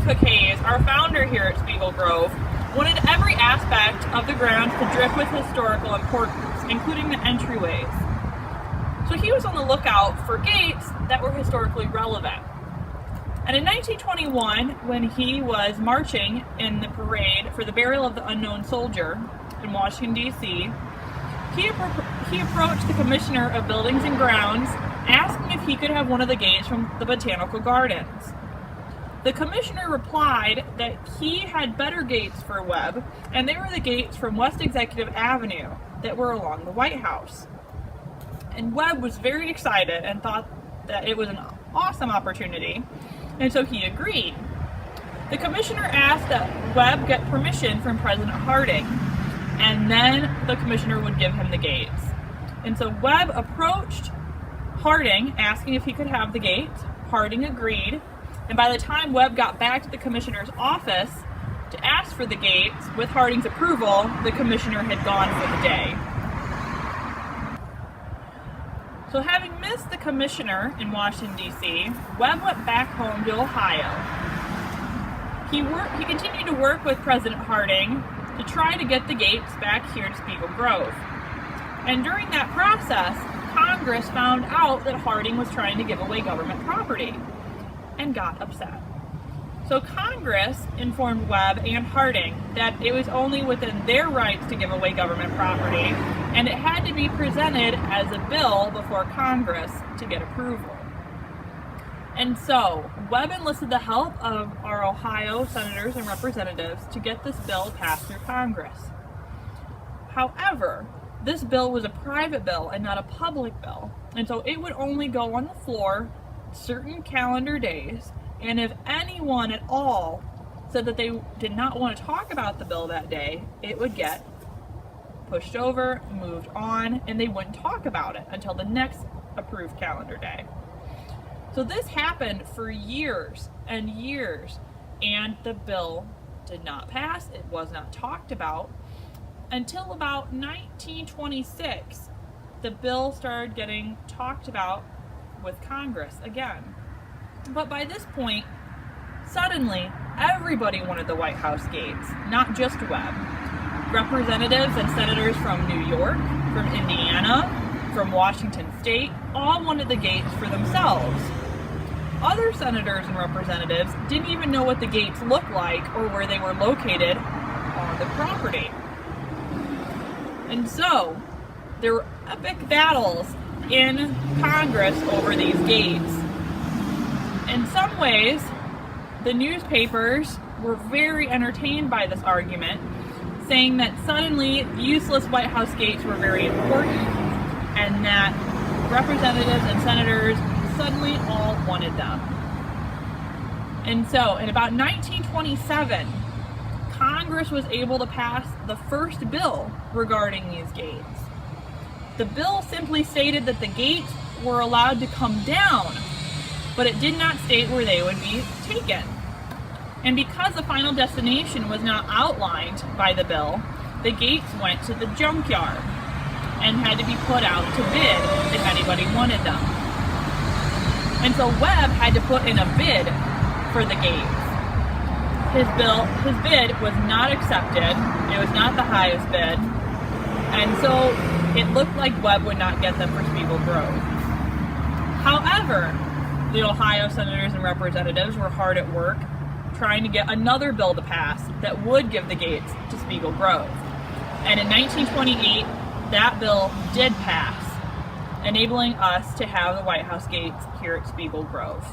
Cook Hayes, our founder here at Spiegel Grove, wanted every aspect of the grounds to drip with historical importance, including the entryways. So he was on the lookout for gates that were historically relevant. And in 1921, when he was marching in the parade for the burial of the unknown soldier in Washington, D.C., he approached the Commissioner of Buildings and Grounds, asking if he could have one of the gates from the Botanical Gardens. The commissioner replied that he had better gates for Webb, and they were the gates from West Executive Avenue that were along the White House. And Webb was very excited and thought that it was an awesome opportunity, and so he agreed. The commissioner asked that Webb get permission from President Harding, and then the commissioner would give him the gates. And so Webb approached Harding, asking if he could have the gates. Harding agreed. And by the time Webb got back to the commissioner's office to ask for the gates, with Harding's approval, the commissioner had gone for the day. So having missed the commissioner in Washington, D.C., Webb went back home to Ohio. He continued to work with President Harding to try to get the gates back here to Spiegel Grove. And during that process, Congress found out that Harding was trying to give away government property and got upset. So Congress informed Webb and Harding that it was only within their rights to give away government property, and it had to be presented as a bill before Congress to get approval. And so Webb enlisted the help of our Ohio senators and representatives to get this bill passed through Congress. However, this bill was a private bill and not a public bill, and so it would only go on the floor certain calendar days, and if anyone at all said that they did not want to talk about the bill that day, it would get pushed over, moved on, and they wouldn't talk about it until the next approved calendar day. So this happened for years and years, and the bill did not pass. It was not talked about until about 1926. The bill started getting talked about with Congress again. But by this point, suddenly, everybody wanted the White House gates, not just Webb. Representatives and senators from New York, from Indiana, from Washington State, all wanted the gates for themselves. Other senators and representatives didn't even know what the gates looked like or where they were located on the property. And so, there were epic battles in Congress over these gates. In some ways, the newspapers were very entertained by this argument, saying that suddenly useless White House gates were very important and that representatives and senators suddenly all wanted them. And so, in about 1927, Congress was able to pass the first bill regarding these gates. The bill simply stated that the gates were allowed to come down, but it did not state where they would be taken. And because the final destination was not outlined by the bill, the gates went to the junkyard and had to be put out to bid if anybody wanted them. And so Webb had to put in a bid for the gates. His bid was not accepted. It was not the highest bid. And so it looked like Webb would not get them for Spiegel Grove. However, the Ohio senators and representatives were hard at work trying to get another bill to pass that would give the gates to Spiegel Grove. And in 1928, that bill did pass, enabling us to have the White House gates here at Spiegel Grove.